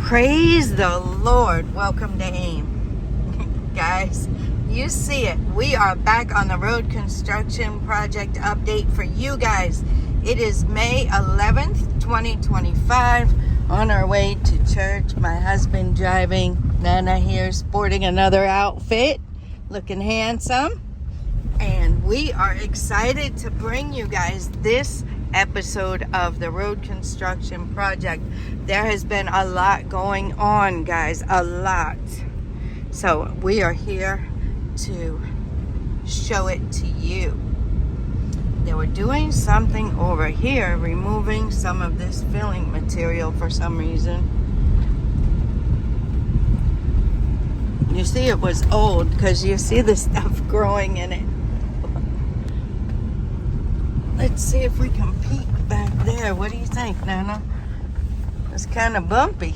Praise the Lord. Welcome to AIM. Guys, you see it. We are back on the road construction project update for you guys. It is May 11th, 2025. On our way to church. My husband driving. Nana here sporting another outfit. Looking handsome. And we are excited to bring you guys this episode of the road construction project. There has been a lot going on, guys, a lot. So we are here to show it to you. They were doing something over here, removing some of this filling material for some reason. You see it was old because you see the stuff growing in it. Let's see if we can peek back there. What do you think, Nana? It's kind of bumpy.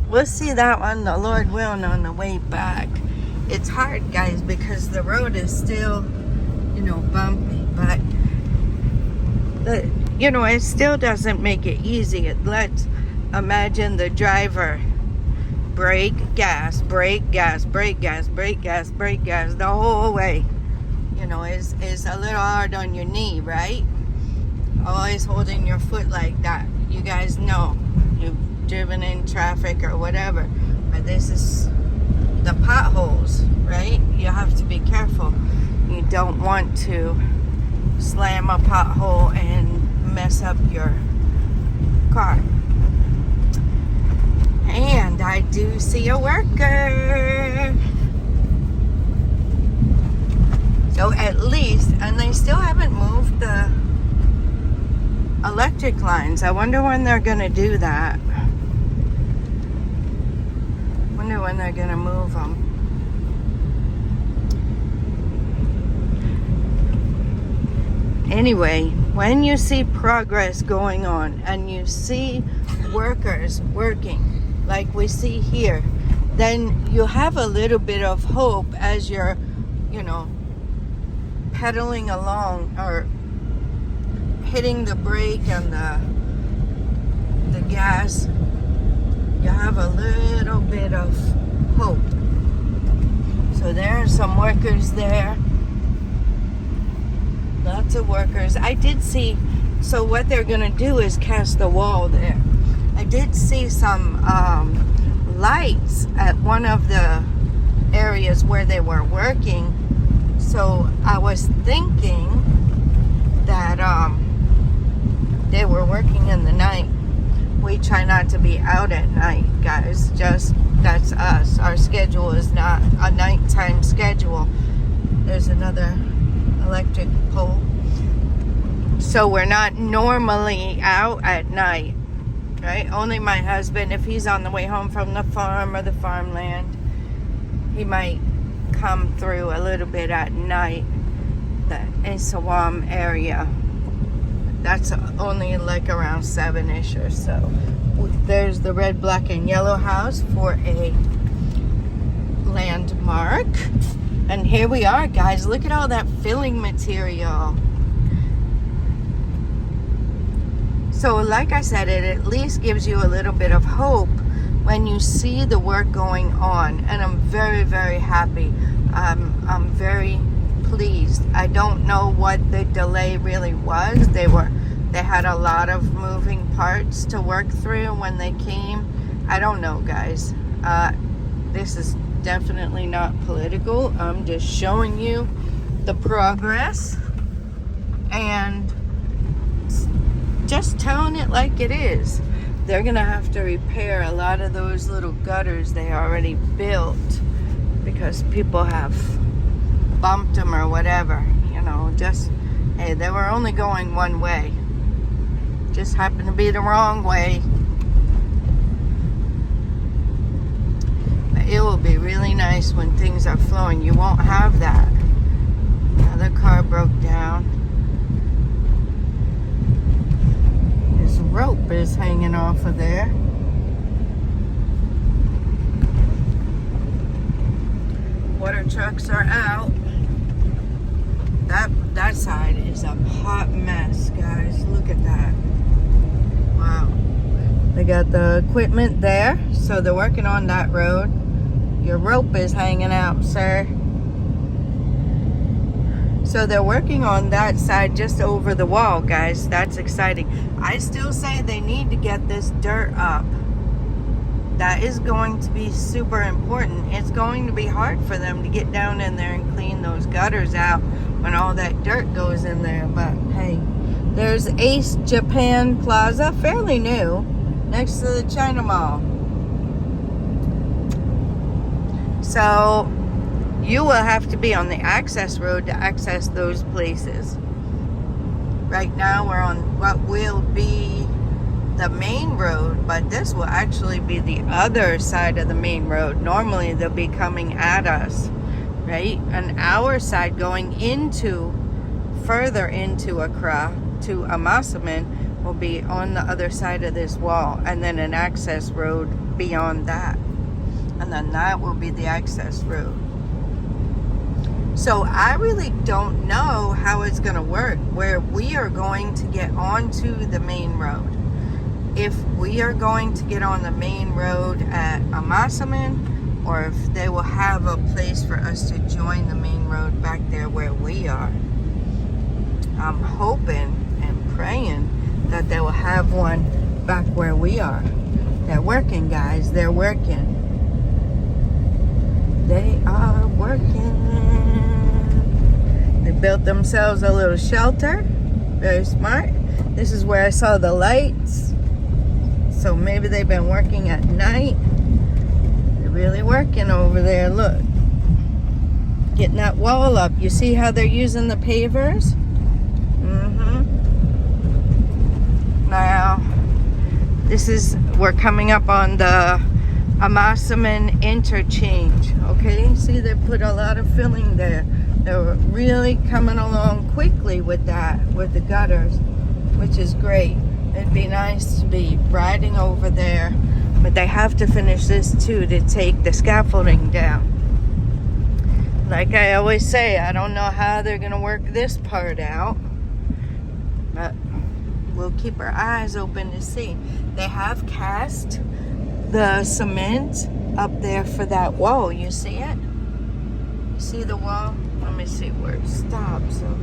We'll see that one, the Lord willing, on the way back. It's hard, guys, because the road is still, bumpy. But, it still doesn't make it easy. Let's imagine the driver. Brake, gas, brake, gas, brake, gas, brake, gas, brake, gas, the whole way. Is a little hard on your knee, right? Always holding your foot like that. You guys know you've driven in traffic or whatever, but this is the potholes, right? You have to be careful. You don't want to slam a pothole and mess up your car. And I do see a worker. So at least, and they still haven't moved the electric lines. I wonder when they're going to do that. Wonder when they're going to move them. Anyway, when you see progress going on and you see workers working like we see here, then you have a little bit of hope as you're, pedaling along or hitting the brake and the gas. You have a little bit of hope. So there are some workers there. Lots of workers. I did see, so what they're going to do is cast the wall there. I did see some lights at one of the areas where they were working. So I was thinking that they were working in the night. We try not to be out at night, guys. Just, that's us. Our schedule is not a nighttime schedule. There's another electric pole. So we're not normally out at night, right? Only my husband, if he's on the way home from the farm or the farmland, he might come through a little bit at night, the Nsawam area. That's only like around 7-ish or so. There's the red, black, and yellow house for a landmark. And here we are, guys. Look at all that filling material. So like I said, it at least gives you a little bit of hope when you see the work going on. And I'm very, very happy. I'm very pleased. I don't know what the delay really was. They had a lot of moving parts to work through when they came. I don't know, guys. This is definitely not political. I'm just showing you the progress and just telling it like it is. They're gonna have to repair a lot of those little gutters they already built because people have bumped them or whatever, hey, they were only going one way. Just happened to be the wrong way. But it will be really nice when things are flowing. You won't have that. Another car broke down. This rope is hanging off of there. Water trucks are out. That side is a hot mess, guys. Look at that. Wow. They got the equipment there, so they're working on that road. Your rope is hanging out, sir. So they're working on that side just over the wall, guys. That's exciting. I still say they need to get this dirt up. That is going to be super important. It's going to be hard for them to get down in there and clean those gutters out when all that dirt goes in there. But hey, there's Ace Japan Plaza, fairly new, next to the China Mall. So you will have to be on the access road to access those places. Right now we're on what will be the main road, but this will actually be the other side of the main road. Normally they'll be coming at us, right? And our side going into, further into Accra to Amasaman will be on the other side of this wall, and then an access road beyond that. And then that will be the access road. So I really don't know how it's going to work, where we are going to get onto the main road. If we are going to get on the main road at Amasaman, or if they will have a place for us to join the main road back there where we are. I'm hoping and praying that they will have one back where we are. They're working, guys. They're working. They are working. They built themselves a little shelter. Very smart. This is where I saw the lights. So maybe they've been working at night. They're really working over there. Look. Getting that wall up. You see how they're using the pavers? Now, we're coming up on the Amasaman interchange. Okay, see they put a lot of filling there. They're really coming along quickly with that, with the gutters, which is great. It'd be nice to be riding over there, but they have to finish this too to take the scaffolding down. Like I always say, I don't know how they're gonna work this part out, but we'll keep our eyes open to see. They have cast the cement up there for that wall. You see it? You see the wall? Let me see where it stops. So,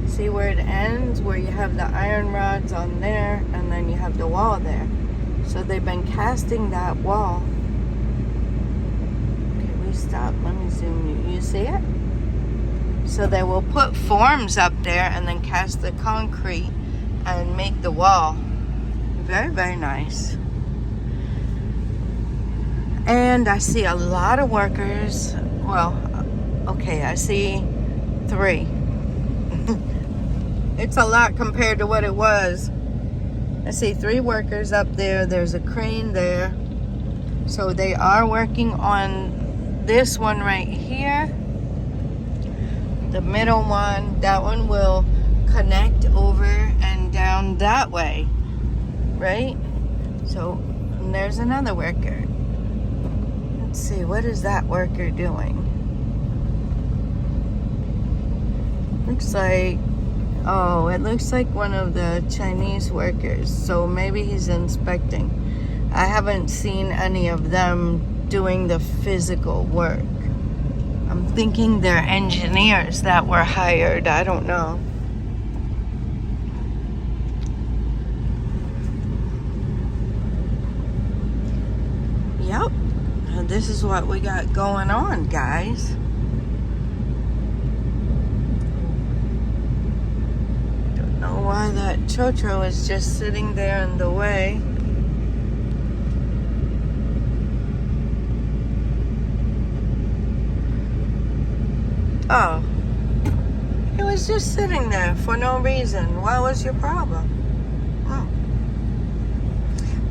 see where it ends? Where you have the iron rods on there, and then you have the wall there. So they've been casting that wall. Okay, we stop. Let me zoom you. You see it? So they will put forms up there and then cast the concrete and make the wall. Very, very nice. And I see a lot of workers. Well, okay, I see 3. It's a lot compared to what it was. I see 3 workers up there. There's a crane there. So they are working on this one right here. The middle one, that one will connect over and down that way, right? So and there's another worker. Let's see, what is that worker doing? Looks like, oh, it looks like one of the Chinese workers. So maybe he's inspecting. I haven't seen any of them doing the physical work. I'm thinking they're engineers that were hired. I don't know. Yep. And this is what we got going on, guys. Don't know why that Chocho is just sitting there in the way. Oh, he was just sitting there for no reason. What was your problem?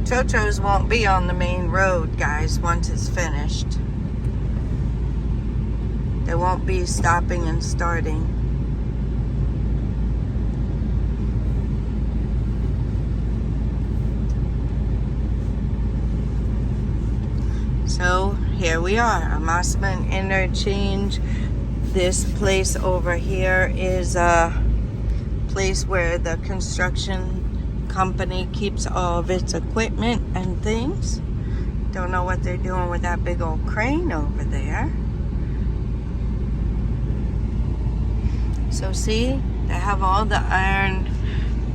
Chochos won't be on the main road, guys, once it's finished. They won't be stopping and starting. So here we are, Amasaman interchange. This place over here is a place where the construction company keeps all of its equipment and things. Don't know what they're doing with that big old crane over there. So see, they have all the iron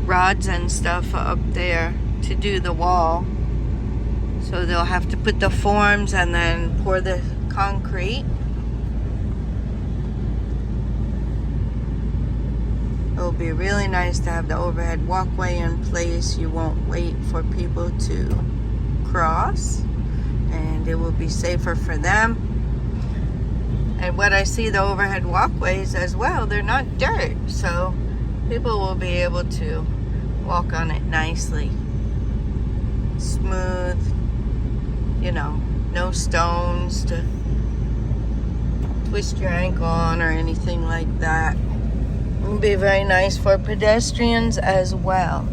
rods and stuff up there to do the wall. So they'll have to put the forms and then pour the concrete. It'll be really nice to have the overhead walkway in place. You won't wait for people to cross, and it will be safer for them. And what I see, the overhead walkways as well, they're not dirt, so people will be able to walk on it nicely. Smooth, you know, no stones to twist your ankle on or anything like that. It'll be very nice for pedestrians as well.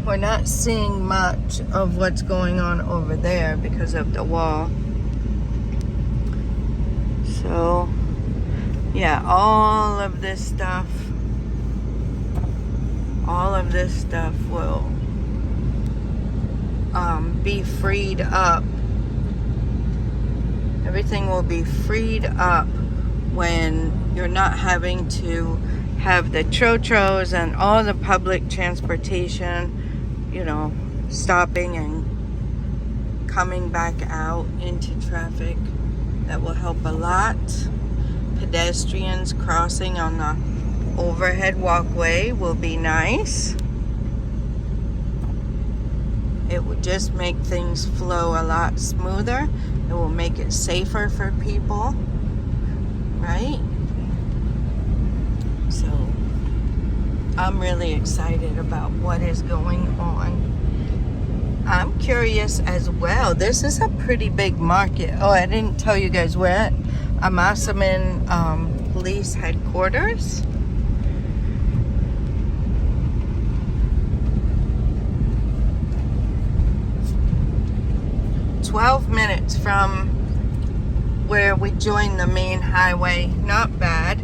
We're not seeing much of what's going on over there because of the wall. So, yeah, all of this stuff will be freed up. Everything will be freed up when you're not having to have the trotros and all the public transportation, you know, stopping and coming back out into traffic. That will help a lot. Pedestrians crossing on the overhead walkway will be nice. It will just make things flow a lot smoother. It will make it safer for people, right? So I'm really excited about what is going on. I'm curious as well. This is a pretty big market. Oh, I didn't tell you guys we're at Amasaman police headquarters. "12 minutes from where we joined the main highway. Not bad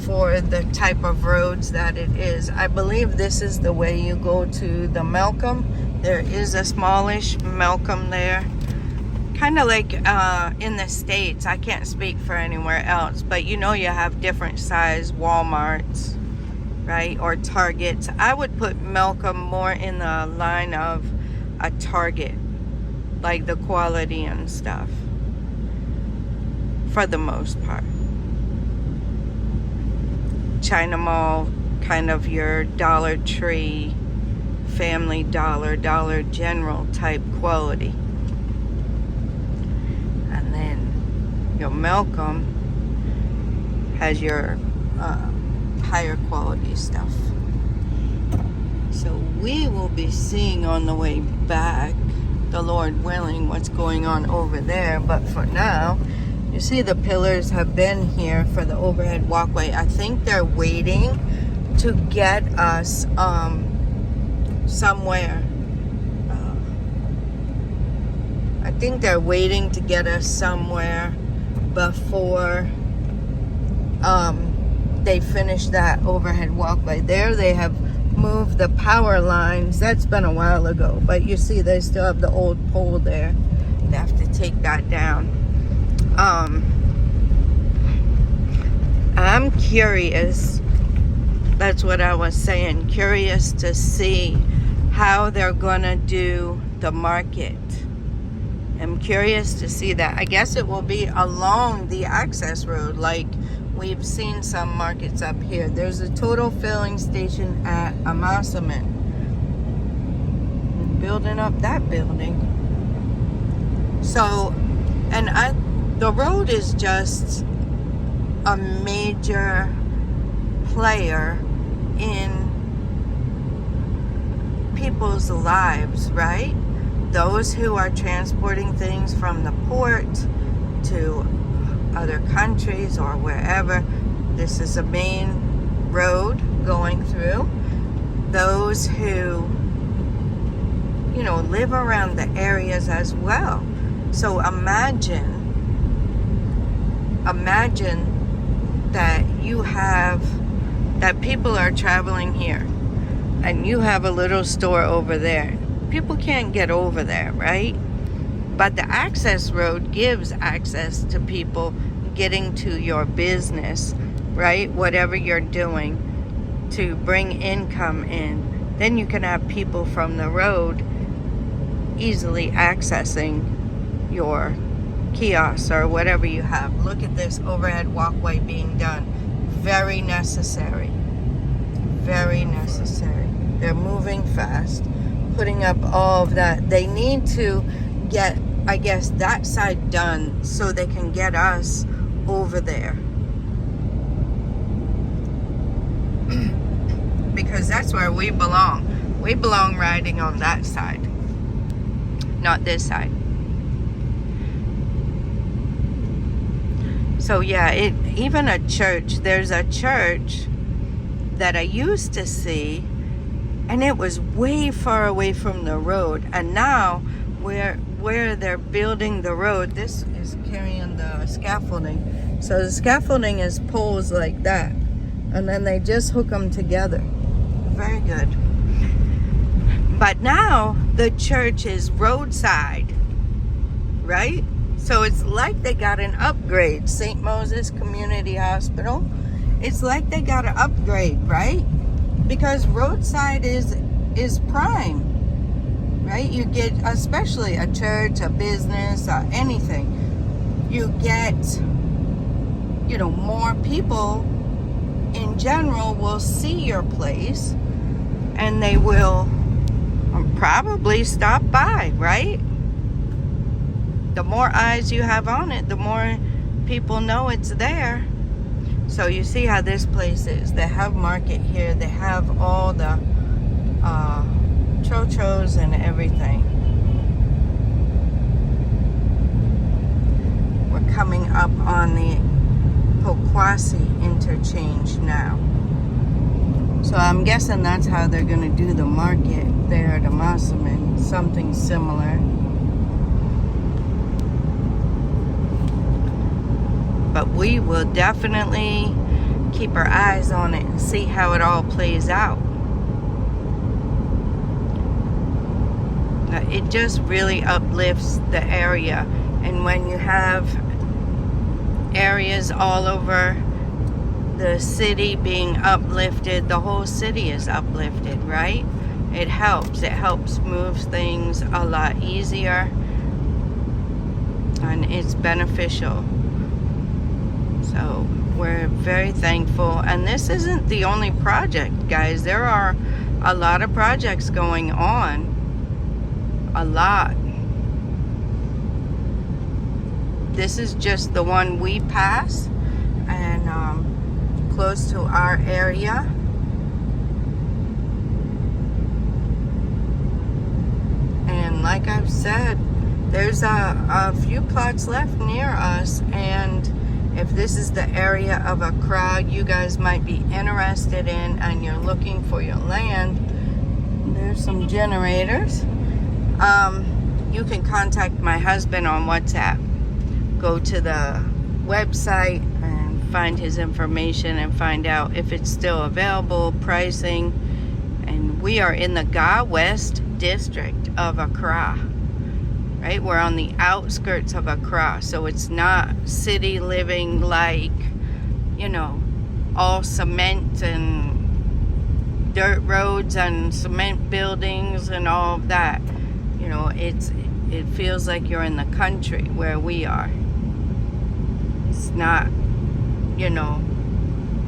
for the type of roads that it is. I believe this is the way you go to the Malcolm. There is a smallish Malcolm there. Kind of like in the States. I can't speak for anywhere else, but you know you have different size Walmarts, right? Or Targets. I would put Malcolm more in the line of a Target, like the quality and stuff, for the most part. China Mall, kind of your Dollar Tree, Family Dollar, Dollar General type quality. And then your Malcolm has your higher quality stuff. So we will be seeing on the way back, the Lord willing, what's going on over there. But for now, you see the pillars have been here for the overhead walkway. I think they're waiting to get us somewhere. I think they're waiting to get us somewhere before they finish that overhead walkway. There they have moved the power lines. That's been a while ago, but you see they still have the old pole there. They have to take that down. I'm curious, that's what I was saying, curious to see how they're gonna do the market. I'm curious to see that. I guess it will be along the access road, like we've seen some markets up here. There's a total filling station at Amasaman. Building up that building. So, and the road is just a major player in people's lives, right? Those who are transporting things from the port to other countries or wherever. This is a main road going through. Those who, you know, live around the areas as well. So imagine that you have, that people are traveling here. and you have a little store over there. People can't get over there, right? But the access road gives access to people getting to your business, right? Whatever you're doing to bring income in. Then you can have people from the road easily accessing your kiosks or whatever you have. Look at this overhead walkway being done. Very necessary. Very necessary. They're moving fast, putting up all of that. They need to get, I guess, that side done so they can get us over there. Because that's where we belong. We belong riding on that side, not this side. So yeah, even a church, there's a church that I used to see, and it was way far away from the road. And now where they're building the road, this is carrying the scaffolding. So the scaffolding is poles like that, and then they just hook them together. Very good. But now the church is roadside, right? So it's like they got an upgrade. St. Moses Community Hospital. It's like they got an upgrade, right? Because roadside is prime, right? You get, especially a church, a business, anything. You get, more people in general will see your place, and they will probably stop by, right? The more eyes you have on it, the more people know it's there. So you see how this place is. They have market here. They have all the chochos and everything. We're coming up on the Pokwasi interchange now. So I'm guessing that's how they're going to do the market there at Amasaman. Something similar. But we will definitely keep our eyes on it and see how it all plays out. It just really uplifts the area. And when you have areas all over the city being uplifted, the whole city is uplifted, right? It helps. It helps move things a lot easier. And it's beneficial. So we're very thankful. And this isn't the only project, guys. There are a lot of projects going on. A lot. This is just the one we pass, and close to our area. And like I've said, there's a few plots left near us, and if this is the area of Accra you guys might be interested in and you're looking for your land, there's some generators. You can contact my husband on WhatsApp. Go to the website and find his information and find out if it's still available, pricing. And we are in the Ga West district of Accra, right? We're on the outskirts of Accra, so it's not city living like, all cement and dirt roads and cement buildings and all of that. It feels like you're in the country where we are. It's not,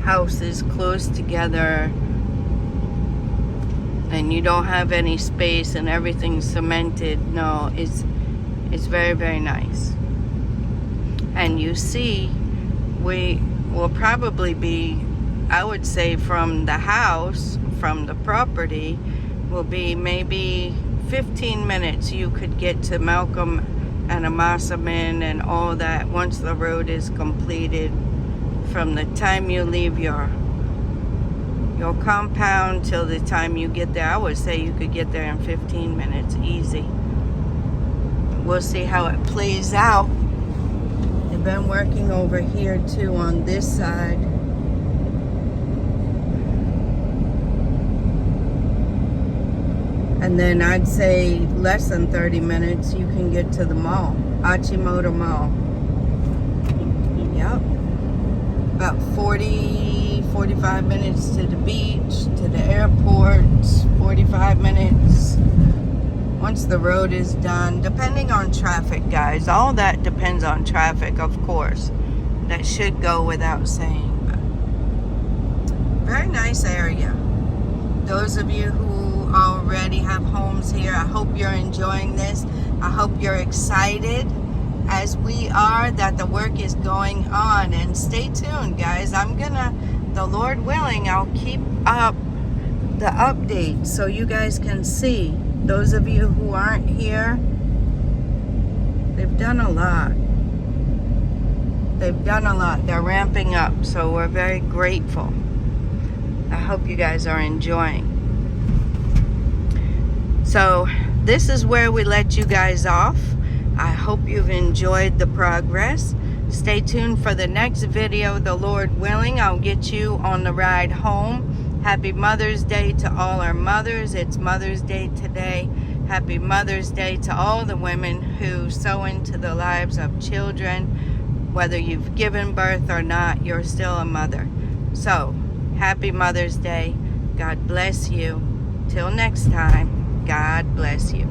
houses close together and you don't have any space and everything's cemented. No, it's very, very nice. And you see, we will probably be, I would say, from the house, from the property, will be maybe 15 minutes. You could get to Malcolm and Amasaman and all that once the road is completed. From the time you leave your compound till the time you get there, I would say you could get there in 15 minutes, easy. We'll see how it plays out. They've been working over here too on this side. And then I'd say less than 30 minutes you can get to the mall, Achimota Mall. Yep. About 45 minutes to the beach, to the airport, 45 minutes once the road is done, depending on traffic, guys. All that depends on traffic, of course. That should go without saying. But very nice area. Those of you who already have homes here, I hope you're enjoying this. I hope you're excited as we are that the work is going on. And stay tuned, guys. The Lord willing, I'll keep up the updates so you guys can see. Those of you who aren't here, they've done a lot. They've done a lot. They're ramping up, so we're very grateful. I hope you guys are enjoying. So this is where we let you guys off. I hope you've enjoyed the progress. Stay tuned for the next video. The Lord willing, I'll get you on the ride home. Happy Mother's Day to all our mothers. It's Mother's Day today. Happy Mother's Day to all the women who sow into the lives of children. Whether you've given birth or not, you're still a mother. So, happy Mother's Day. God bless you. Till next time, God bless you.